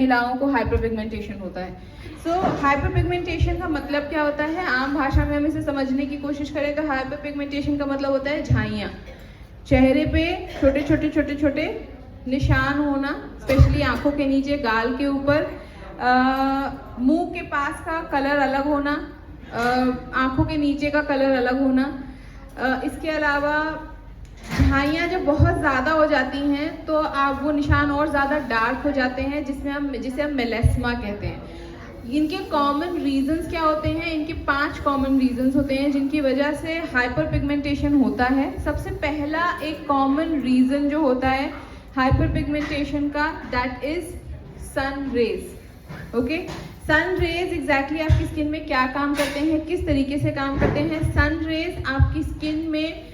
महिलाओं को हाइपरपिगमेंटेशन होता है। सो हाइपरपिगमेंटेशन का मतलब क्या होता है, आम भाषा में हम इसे समझने की कोशिश करें तो हाइपरपिगमेंटेशन का मतलब होता है झाइयाँ, चेहरे पे छोटे छोटे छोटे छोटे निशान होना, स्पेशली आंखों के नीचे, गाल के ऊपर, मुंह के पास का कलर अलग होना, आंखों के नीचे का कलर अलग होना। इसके अलावा झाइयाँ जब बहुत ज़्यादा हो जाती हैं तो आप वो निशान और ज़्यादा डार्क हो जाते हैं, जिसे हम मेलेस्मा कहते हैं। इनके कॉमन रीजंस क्या होते हैं? इनके 5 कॉमन रीजंस होते हैं जिनकी वजह से हाइपर पिगमेंटेशन होता है। सबसे पहला एक कॉमन रीजन जो होता है हाइपर पिगमेंटेशन का, that is sun rays. Okay, sun rays exactly आपकी स्किन में क्या काम करते हैं, किस तरीके से काम करते हैं? सन रेज आपकी स्किन में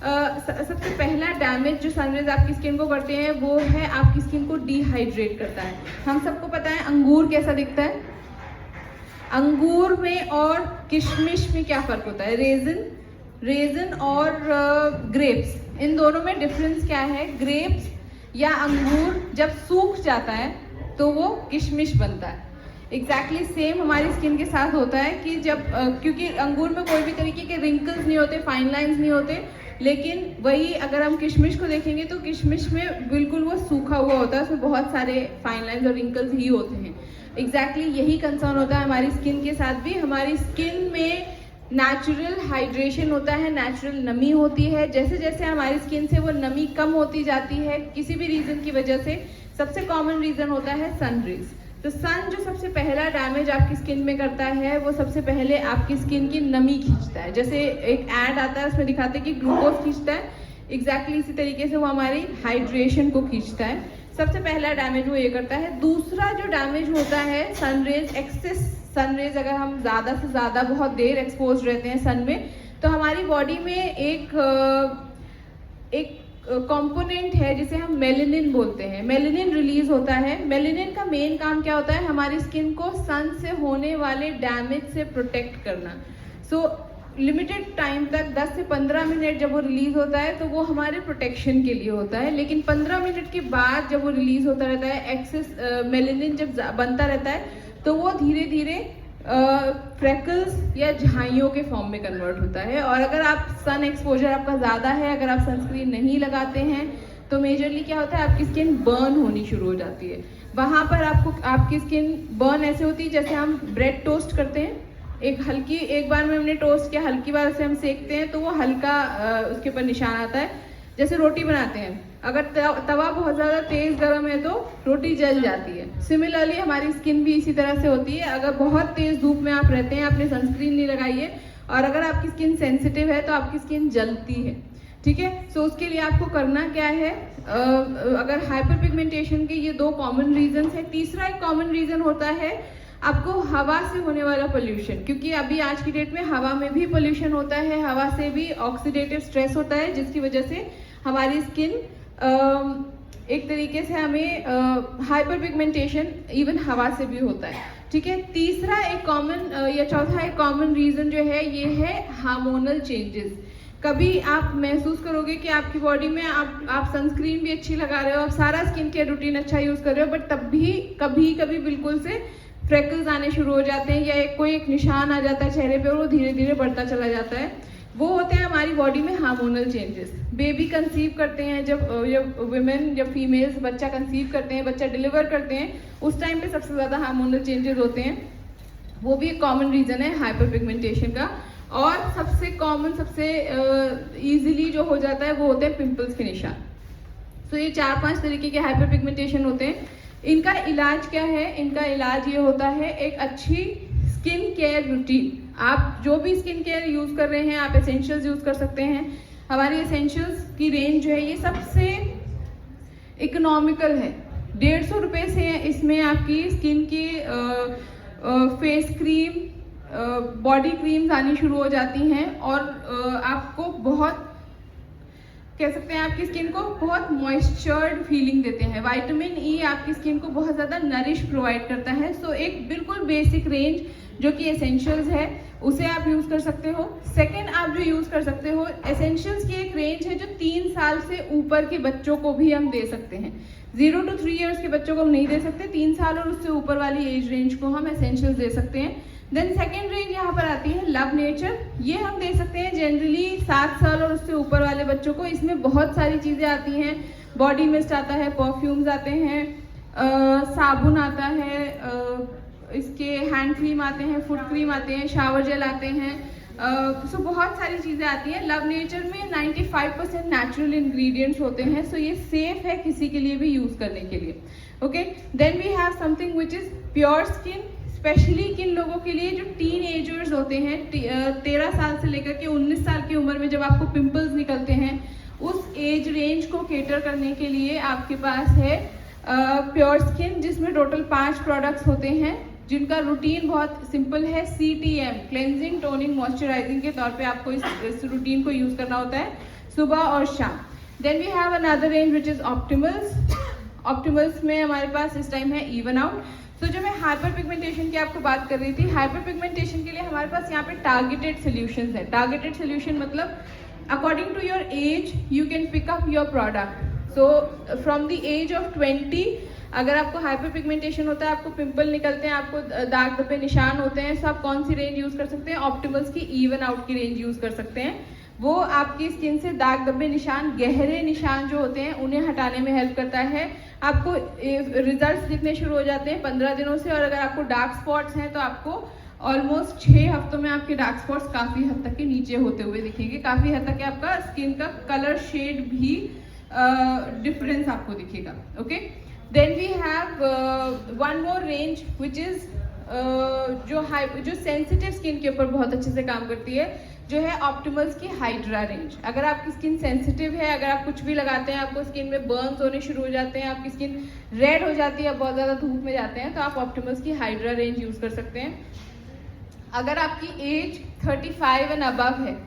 सबसे पहला डैमेज जो सनरेज आपकी स्किन को करते हैं वो है आपकी स्किन को डिहाइड्रेट करता है। हम सबको पता है अंगूर कैसा दिखता है, अंगूर में और किशमिश में क्या फ़र्क होता है? रेजिन और ग्रेप्स, इन दोनों में डिफरेंस क्या है? ग्रेप्स या अंगूर जब सूख जाता है तो वो किशमिश बनता है। एग्जैक्टली सेम हमारी स्किन के साथ होता है कि जब क्योंकि अंगूर में कोई भी तरीके के रिंकल्स नहीं होते, फाइन लाइंस नहीं होते, लेकिन वही अगर हम किशमिश को देखेंगे तो किशमिश में बिल्कुल वो सूखा हुआ होता है, उसमें बहुत सारे फाइन लाइंस और रिंकल्स ही होते हैं। एग्जैक्टली यही कंसर्न होता है हमारी स्किन के साथ भी। हमारी स्किन में नेचुरल हाइड्रेशन होता है, नेचुरल नमी होती है। जैसे जैसे हमारी स्किन से वो नमी कम होती जाती है किसी भी रीज़न की वजह से, सबसे कॉमन रीज़न होता है सन रेज। तो सन जो सबसे पहला डैमेज आपकी स्किन में करता है वो सबसे पहले आपकी स्किन की नमी खींचता है। जैसे एक ऐड आता है उसमें दिखाते हैं कि ग्लूकोज खींचता है, एग्जैक्टली इसी तरीके से वो हमारी हाइड्रेशन को खींचता है। सबसे पहला डैमेज वो ये करता है। दूसरा जो डैमेज होता है सनरेज, एक्सेस सनरेज, अगर हम ज़्यादा से ज़्यादा बहुत देर एक्सपोज रहते हैं सन में तो हमारी बॉडी में एक कंपोनेंट है जिसे हम मेलेनिन बोलते हैं, मेलेनिन रिलीज होता है। मेलेनिन का मेन काम क्या होता है? हमारी स्किन को सन से होने वाले डैमेज से प्रोटेक्ट करना। सो लिमिटेड टाइम तक 10 से 15 मिनट जब वो रिलीज होता है तो वो हमारे प्रोटेक्शन के लिए होता है, लेकिन 15 मिनट के बाद जब वो रिलीज होता रहता है, एक्सेस मेलेनिन जब बनता रहता है तो वो धीरे धीरे फ्रेकल्स या झाइयों के फॉर्म में कन्वर्ट होता है। और अगर आप सन एक्सपोजर आपका ज़्यादा है, अगर आप सनस्क्रीन नहीं लगाते हैं तो मेजरली क्या होता है, आपकी स्किन बर्न होनी शुरू हो जाती है। वहाँ पर आपकी स्किन बर्न ऐसे होती है जैसे हम ब्रेड टोस्ट करते हैं, एक बार में हमने टोस्ट किया, हल्की बार से हम सेकते हैं तो वो हल्का उसके ऊपर निशान आता है। जैसे रोटी बनाते हैं, अगर तवा बहुत ज़्यादा तेज़ गर्म है तो रोटी जल जाती है। सिमिलरली हमारी स्किन भी इसी तरह से होती है। अगर बहुत तेज़ धूप में आप रहते हैं, आपने सनस्क्रीन नहीं लगाई है और अगर आपकी स्किन सेंसिटिव है तो आपकी स्किन जलती है। ठीक है, सो उसके लिए आपको करना क्या है? अगर हाइपर पिगमेंटेशन के ये 2 कॉमन रीजन है, तीसरा एक कॉमन रीजन होता है आपको हवा से होने वाला पोल्यूशन, क्योंकि अभी आज की डेट में हवा में भी पोल्यूशन होता है, हवा से भी ऑक्सीडेटिव स्ट्रेस होता है, जिसकी वजह से हमारी स्किन एक तरीके से हमें हाइपर पिगमेंटेशन इवन हवा से भी होता है। ठीक है, तीसरा एक कॉमन या चौथा एक कॉमन रीजन जो है ये है हार्मोनल चेंजेस। कभी आप महसूस करोगे कि आपकी बॉडी में आप सनस्क्रीन भी अच्छी लगा रहे हो, आप सारा स्किन केयर रूटीन अच्छा यूज कर रहे हो, बट तब भी कभी बिल्कुल से फ्रेकल्स आने शुरू हो जाते हैं या कोई एक निशान आ जाता है चेहरे पे और वो धीरे धीरे बढ़ता चला जाता है। वो होते हैं हमारी बॉडी में हार्मोनल चेंजेस। बेबी कंसीव करते हैं, जब वुमेन, जब फीमेल्स बच्चा कंसीव करते हैं, बच्चा डिलीवर करते हैं, उस टाइम पे सबसे ज़्यादा हार्मोनल चेंजेस होते हैं। वो भी एक कॉमन रीज़न है हाइपर पिगमेंटेशन का। और सबसे कॉमन, सबसे ईजिली जो हो जाता है वो होते हैं पिंपल्स के निशान। तो ये 4-5 तरीके के हाइपर पिगमेंटेशन होते हैं। इनका इलाज क्या है? इनका इलाज ये होता है एक अच्छी स्किन केयर रूटीन। आप जो भी स्किन केयर यूज़ कर रहे हैं, आप एसेंशियल्स यूज़ कर सकते हैं। हमारी एसेंशियल्स की रेंज जो है ये सबसे इकोनॉमिकल है, 150 रुपये से इसमें आपकी स्किन की फेस क्रीम, बॉडी क्रीम्स आनी शुरू हो जाती हैं और आपको बहुत, कह सकते हैं, आपकी स्किन को बहुत मॉइस्चर्ड फीलिंग देते हैं। विटामिन ई आपकी स्किन को बहुत ज़्यादा नरिश प्रोवाइड करता है। सो एक बिल्कुल बेसिक रेंज जो कि एसेंशियल्स है उसे आप यूज़ कर सकते हो। सेकंड, आप जो यूज़ कर सकते हो, एसेंशियल्स की एक रेंज है जो 3 साल से ऊपर के बच्चों को भी हम दे सकते हैं। 0 to 3 ईयर्स के बच्चों को हम नहीं दे सकते, 3 साल और उससे ऊपर वाली एज रेंज को हम एसेंशियल्स दे सकते हैं। देन सेकेंड रेंज यहाँ पर आती है लव नेचर, ये हम दे सकते हैं जनरली 7 साल और उससे ऊपर वाले बच्चों को। इसमें बहुत सारी चीज़ें आती हैं, बॉडी मिस्ट आता है, परफ्यूम्स आते हैं, साबुन आता है, इसके हैंड क्रीम आते हैं, फुट क्रीम आते हैं, शावर जेल आते हैं, सो बहुत सारी चीज़ें आती हैं। लव नेचर में 95% नेचुरल इंग्रेडिएंट्स होते हैं, सो ये सेफ है किसी के लिए भी यूज़ करने के लिए। Okay, then we have something which is pure skin, specially किन लोगों के लिए जो टीन एजर्स होते हैं, 13 साल से लेकर के 19 साल की उम्र में जब आपको पिंपल्स निकलते हैं, उस एज रेंज को केटर करने के लिए आपके पास है प्योर स्किन, जिसमें टोटल 5 प्रोडक्ट्स होते हैं जिनका रूटीन बहुत सिंपल है। CTM क्लेंजिंग, टोनिंग, मॉइस्चराइजिंग के तौर पे आपको इस रूटीन को यूज़ करना होता है सुबह और शाम। Then we have another range which is Optimals. Optimals में हमारे पास इस टाइम है इवन आउट। तो जो मैं हाइपर पिगमेंटेशन की आपको बात कर रही थी, हाइपर पिगमेंटेशन के लिए हमारे पास यहाँ पे टारगेटेड सोल्यूशंस है। टारगेटेड सोल्यूशन मतलब according to your age you can pick up your product. So from the age of 20 अगर आपको हाइपर पिगमेंटेशन होता है, आपको पिंपल निकलते हैं, आपको दाग धब्बे निशान होते हैं, तो आप कौन सी रेंज यूज़ कर सकते हैं? ऑप्टिमल्स की इवन आउट की रेंज यूज़ कर सकते हैं। वो आपकी स्किन से दाग धब्बे निशान, गहरे निशान जो होते हैं, उन्हें हटाने में हेल्प करता है। आपको रिजल्ट्स दिखने शुरू हो जाते हैं 15 दिनों से, और अगर आपको डार्क स्पॉट्स हैं तो आपको ऑलमोस्ट 6 हफ्तों में आपके डार्क स्पॉट्स काफ़ी हद तक के नीचे होते हुए दिखेंगे। काफ़ी हद तक आपका स्किन का कलर शेड भी डिफरेंस आपको दिखेगा। Okay, then we have one more range which is जो सेंसिटिव स्किन के ऊपर बहुत अच्छे से काम करती है, जो है ऑप्टिमल्स की हाइड्रा रेंज। अगर आपकी स्किन सेंसिटिव है, अगर आप कुछ भी लगाते हैं आपको स्किन में बर्न्स होने शुरू हो जाते हैं, आपकी स्किन रेड हो जाती है, बहुत ज़्यादा धूप में जाते हैं, तो आप ऑप्टिमल्स की हाइड्रा रेंज यूज़ कर सकते हैं। अगर आपकी एज 35 एंड अबव है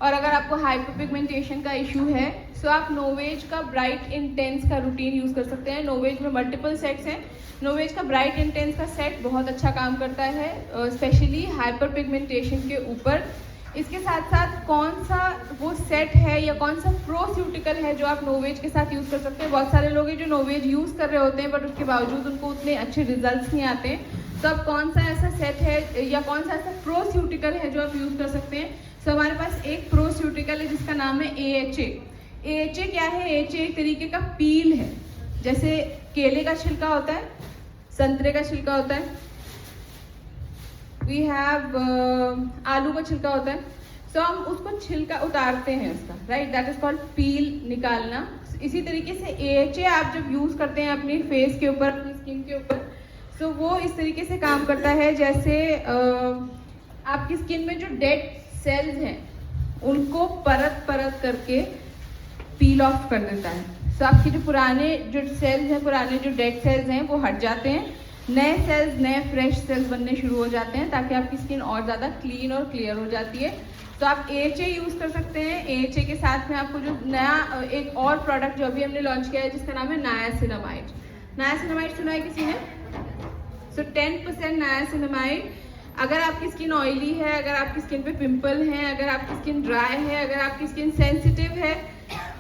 और अगर आपको हाइपर पिगमेंटेशन का इशू है, सो आप नोवेज का ब्राइट इंटेंस का रूटीन यूज़ कर सकते हैं। नोवेज में मल्टीपल सेट्स हैं। नोवेज का ब्राइट इंटेंस का सेट बहुत अच्छा काम करता है, स्पेशली हाइपर पिगमेंटेशन के ऊपर। इसके साथ साथ कौन सा वो सेट है या कौन सा प्रोस्यूटिकल है जो आप नोवेज के साथ यूज़ कर सकते हैं। बहुत सारे लोग हैं जो नोवेज यूज़ कर रहे होते हैं बट उसके बावजूद उनको उतने अच्छे रिजल्ट्स नहीं आते। तो अब कौन सा ऐसा सेट है या कौन सा ऐसा प्रोस्यूटिकल है जो आप यूज़ कर सकते हैं। सो हमारे पास एक प्रोस्यूटिकल है जिसका नाम है AHA। AHA क्या है? AHA एक तरीके का पील है, जैसे केले का छिलका होता है, संतरे का छिलका होता है, वी हैव आलू का छिलका होता है। सो हम उसको छिलका उतारते हैं उसका, राइट, दैट इज कॉल्ड पील निकालना। इसी तरीके से AHA आप जब यूज़ करते हैं अपनी फेस के ऊपर, अपनी स्किन के ऊपर, सो वो इस तरीके से काम करता है जैसे आपकी स्किन में जो डेड सेल्स हैं उनको परत परत करके पील ऑफ कर देता है। सो आपके जो पुराने जो सेल्स हैं, पुराने जो डेड सेल्स हैं वो हट जाते हैं, नए सेल्स, नए फ्रेश सेल्स बनने शुरू हो जाते हैं, ताकि आपकी स्किन और ज़्यादा क्लीन और क्लियर हो जाती है। तो आप AHA यूज़ कर सकते हैं। AHA के साथ में आपको जो नया एक और प्रोडक्ट जो अभी हमने लॉन्च किया है जिसका नाम है नायासिनामाइड। नायासिनामाइड सुना है किसी ने? सो 10% नायासिनामाइड। अगर आपकी स्किन ऑयली है, अगर आपकी स्किन पे पिंपल हैं, अगर आपकी स्किन ड्राई है, अगर आपकी स्किन सेंसिटिव है,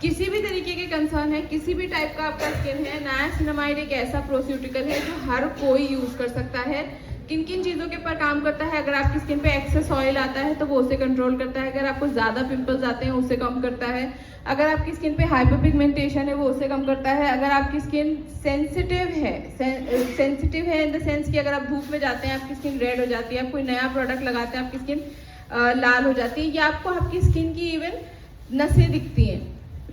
किसी भी तरीके के कंसर्न है, किसी भी टाइप का आपका स्किन है, नायासिनामाइड एक ऐसा प्रोस्यूटिकल है जो हर कोई यूज़ कर सकता है। किन किन चीज़ों के ऊपर काम करता है? अगर आपकी स्किन पे एक्सेस ऑयल आता है तो वो उसे कंट्रोल करता है, अगर आपको ज़्यादा पिंपल्स आते हैं उसे कम करता है, अगर आपकी स्किन पे हाइपर पिगमेंटेशन है वो उसे कम करता है, अगर आपकी स्किन सेंसिटिव है इन द सेंस कि अगर आप धूप में जाते हैं आपकी स्किन रेड हो जाती है, आप कोई नया प्रोडक्ट लगाते हैं आपकी स्किन लाल हो जाती है, या आपको आपकी स्किन की इवन नसें दिखती हैं,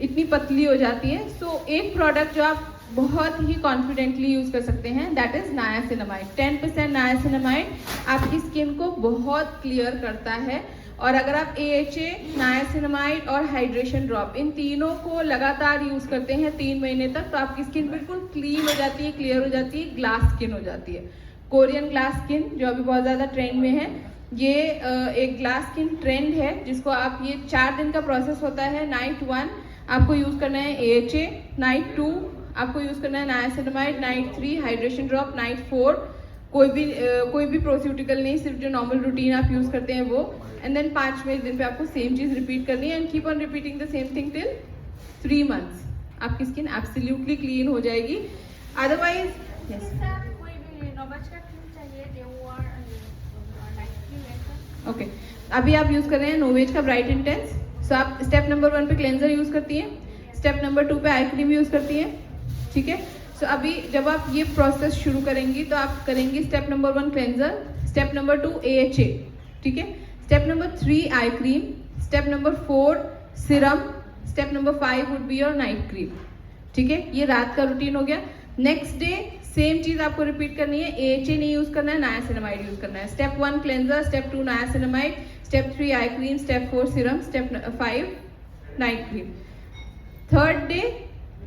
इतनी पतली हो जाती है। सो एक प्रोडक्ट जो आप बहुत ही कॉन्फिडेंटली यूज़ कर सकते हैं, दैट इज़ नायासिनामाइड। 10% नायासिनामाइड आपकी स्किन को बहुत क्लियर करता है। और अगर आप AHA, नायासिनामाइड और हाइड्रेशन ड्रॉप इन तीनों को लगातार यूज़ करते हैं 3 महीने तक, तो आपकी स्किन बिल्कुल क्लीन हो जाती है, क्लियर हो जाती है, ग्लास स्किन हो जाती है। कोरियन ग्लास स्किन जो अभी बहुत ज़्यादा ट्रेंड में है, ये एक ग्लास स्किन ट्रेंड है जिसको आप, ये 4 दिन का प्रोसेस होता है। नाइट 1 आपको यूज़ करना है AHA, नाइट 2 आपको यूज़ करना है niacinamide, night 3 hydration drop, night 4 कोई भी प्रोस्यूटिकल नहीं, सिर्फ जो नॉर्मल रूटीन आप यूज़ करते हैं वो, एंड देन 5वें दिन पे आपको सेम चीज़ रिपीट करनी है and keep on repeating the same thing till 3 months. आपकी स्किन एब्सोल्युटली क्लीन हो जाएगी। अदरवाइज ओके, अभी आप यूज कर रहे हैं नोवेज का ब्राइट इंटेंस। सो आप स्टेप नंबर 1 पे क्लेंजर यूज करती हैं, स्टेप नंबर 2 पे आई क्रीम यूज करती हैं, ठीक है। सो अभी जब आप ये प्रोसेस शुरू करेंगी तो आप करेंगी step number 1 cleanser, step number 2 AHA, ठीक है, step number 3 eye cream, step number 4 Siram, step number 5 would be your night cream, ठीक है। ये रात का रूटीन हो गया। नेक्स्ट डे सेम चीज आपको रिपीट करनी है, AHA नहीं यूज करना है, नायासिनामाइड यूज करना है। Step 1 cleanser, step 2 niacinamide, step 3 eye cream, step 4 Siram, step 5 night cream. Third day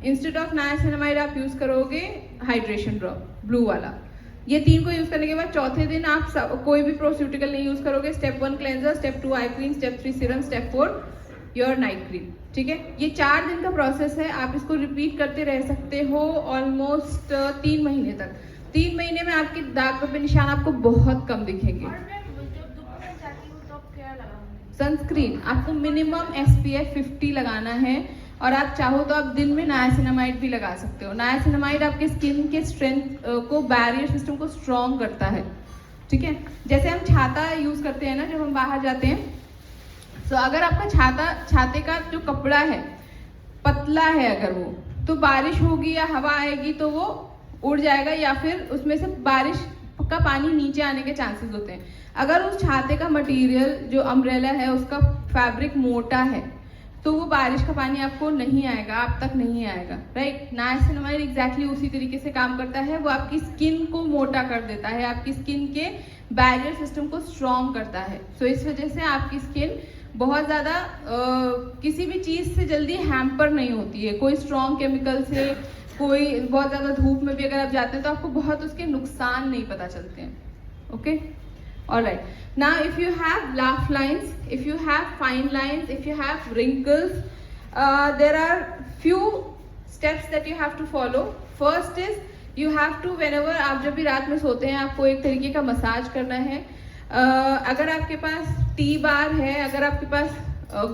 instead of niacinamide आप यूज करोगे हाइड्रेशन ड्रॉप, ब्लू वाला। ये 3 को यूज करने के बाद चौथे दिन आप कोई भी प्रोस्यूटिकल नहीं यूज करोगे। Step 1 cleanser, step 2 eye cream, step 3 serum, step 4 your night cream, ठीक है। ये 4 दिन का प्रोसेस है, आप इसको रिपीट करते रह सकते हो ऑलमोस्ट 3 महीने तक। 3 महीने में आपके दाग धब्बे निशान आपको बहुत कम दिखेंगे। सनस्क्रीन आपको मिनिमम SPF 50 लगाना है, और आप चाहो तो आप दिन में नायासिनामाइड भी लगा सकते हो। नायासिनामाइड आपके स्किन के स्ट्रेंथ को, बैरियर सिस्टम को स्ट्रॉन्ग करता है, ठीक है। जैसे हम छाता यूज करते हैं ना जब हम बाहर जाते हैं, तो अगर आपका छाते का जो कपड़ा है पतला है, अगर वो तो बारिश होगी या हवा आएगी तो वो उड़ जाएगा, या फिर उसमें से बारिश का पानी नीचे आने के चांसेस होते हैं। अगर उस छाते का मटेरियल जो अम्ब्रेला है उसका फैब्रिक मोटा है तो वो बारिश का पानी आपको नहीं आएगा, आप तक नहीं आएगा, राइट। नायासिनामाइड एग्जैक्टली उसी तरीके से काम करता है, वो आपकी स्किन को मोटा कर देता है, आपकी स्किन के बैरियर सिस्टम को स्ट्रॉन्ग करता है। सो इस वजह से आपकी स्किन बहुत ज़्यादा किसी भी चीज़ से जल्दी हैम्पर नहीं होती है, कोई स्ट्रॉन्ग केमिकल से, कोई बहुत ज़्यादा धूप में भी अगर आप जाते हैं तो आपको बहुत उसके नुकसान नहीं पता चलते हैं, okay. Alright, now if you have laugh lines, if you have fine lines, if you have wrinkles, there are few steps that you have to follow. First is you have to, whenever आप जब भी रात में सोते हैं आपको एक तरीके का मसाज करना है। अगर आपके पास T-bar है, अगर आपके पास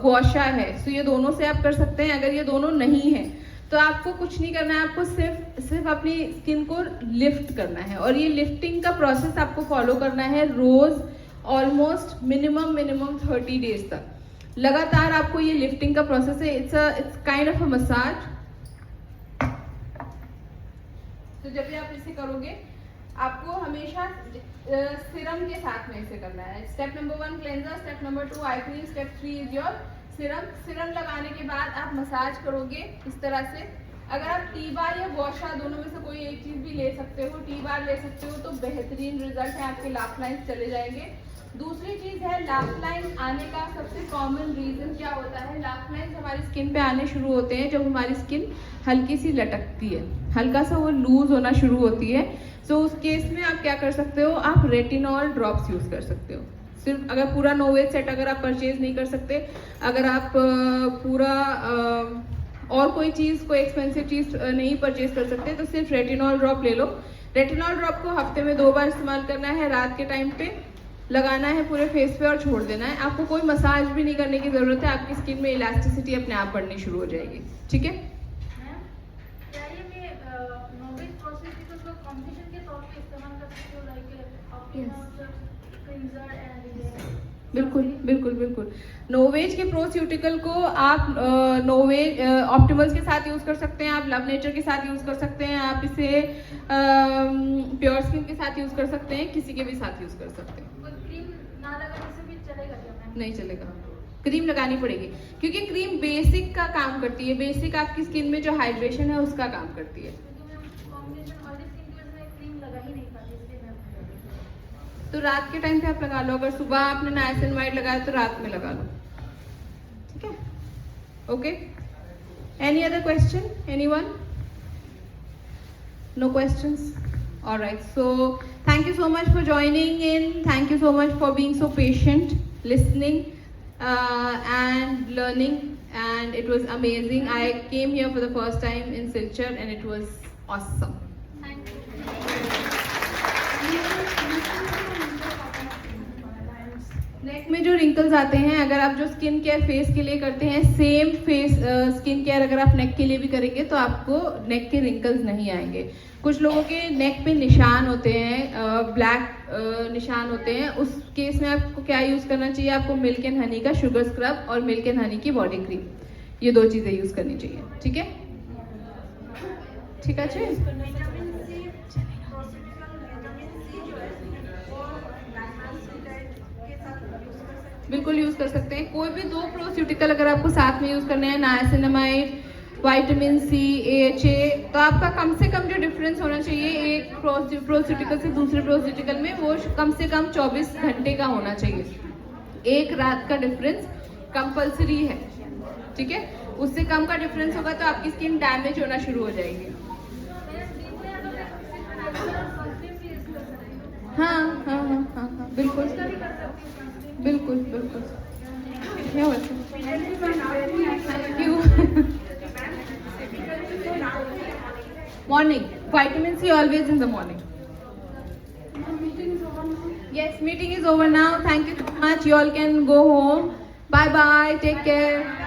गुआशा है, तो ये दोनों से आप कर सकते हैं। अगर ये दोनों नहीं है तो आपको कुछ नहीं करना है, आपको सिर्फ अपनी स्किन को लिफ्ट करना है, और ये लिफ्टिंग का प्रोसेस आपको फॉलो करना है रोज ऑलमोस्ट मिनिमम 30 डेज तक। लगातार आपको ये लिफ्टिंग का प्रोसेस है, it's kind of a massage. तो जब भी आप इसे करोगे आपको हमेशा सिरम के साथ में इसे करना है। Step number 1 cleanser, step number 2 eye cream, step 3 is your Siram लगाने के बाद आप मसाज करोगे इस तरह से। अगर आप T-bar या गुआशा दोनों में से कोई एक चीज भी ले सकते हो, T-bar ले सकते हो तो बेहतरीन रिजल्ट है, आपके लाफ लाइन्स चले जाएंगे। दूसरी चीज है लाफ लाइन आने का सबसे कॉमन रीजन क्या होता है। लाफ लाइन्स हमारी स्किन पे आने शुरू होते हैं जब हमारी स्किन हल्की सी लटकती है, हल्का सा वो लूज होना शुरू होती है। सो उस केस में आप क्या कर सकते हो, आप रेटिनॉल ड्रॉप्स यूज कर सकते हो। सिर्फ अगर पूरा नोवेज सेट अगर आप परचेज नहीं कर सकते, अगर आप पूरा और कोई चीज़, कोई एक्सपेंसिव चीज़ नहीं परचेज कर सकते तो सिर्फ रेटिनॉल ड्रॉप ले लो। रेटिनॉल ड्रॉप को हफ्ते में 2 बार इस्तेमाल करना है, रात के टाइम पे लगाना है पूरे फेस पे और छोड़ देना है। आपको कोई मसाज भी नहीं करने की ज़रूरत है, आपकी स्किन में इलास्टिसिटी अपने आप बढ़नी शुरू हो जाएगी, ठीक है। बिल्कुल। नोवेज के प्रोस्यूटिकल को आप नोवेज ऑप्टिमल्स के साथ यूज कर सकते हैं, आप लव नेचर के साथ यूज कर सकते हैं, आप इसे प्योर स्किन के साथ यूज कर सकते हैं, किसी के भी साथ यूज कर सकते हैं। क्रीम ना लगाने से भी चलेगा क्या? नहीं चलेगा, क्रीम लगानी पड़ेगी, क्योंकि क्रीम बेसिक का काम करती है, बेसिक आपकी स्किन में जो हाइड्रेशन है उसका काम करती है। तो रात के टाइम पे आप लगा लो, अगर सुबह आपने नाइसिनामाइड लगाया तो रात में लगा लो, ठीक है, okay. Any other question, anyone? No questions? Alright, so thank you so much for joining in, thank you so much for being so patient, listening and learning, and it was amazing. I came here for the first time in Silchar and it was awesome. Thank you. नेक में जो wrinkles आते हैं, अगर आप जो skin care face के लिए करते हैं, सेम फेस स्किन केयर अगर आप नेक के लिए भी करेंगे तो आपको नेक के रिंकल्स नहीं आएंगे। कुछ लोगों के नेक पे निशान होते हैं, ब्लैक निशान होते हैं, उस केस में आपको क्या यूज़ करना चाहिए? आपको मिल्क एंड हनी का शुगर स्क्रब और मिल्क एंड हनी की बॉडी क्रीम, ये 2 चीज़ें यूज़ करनी चाहिए। ठीक है, ठीक है। बिल्कुल यूज़ कर सकते हैं। कोई भी 2 प्रोस्यूटिकल अगर आपको साथ में यूज़ करने हैं, नाइसिनामाइड, विटामिन सी, AHA, तो आपका कम से कम जो डिफरेंस होना चाहिए एक प्रोस्यूटिकल से दूसरे प्रोस्यूटिकल में, वो कम से कम 24 घंटे का होना चाहिए। एक रात का डिफरेंस कंपलसरी है, ठीक है। उससे कम का डिफरेंस होगा तो आपकी स्किन डैमेज होना शुरू हो जाएगी। हाँ हाँ हाँ हाँ हाँ, बिल्कुल बिल्कुल बिल्कुल। Thank you. Morning, vitamin C always in the morning. Yes, meeting is over now. Thank you so much. You all can go home. Bye bye. Take care.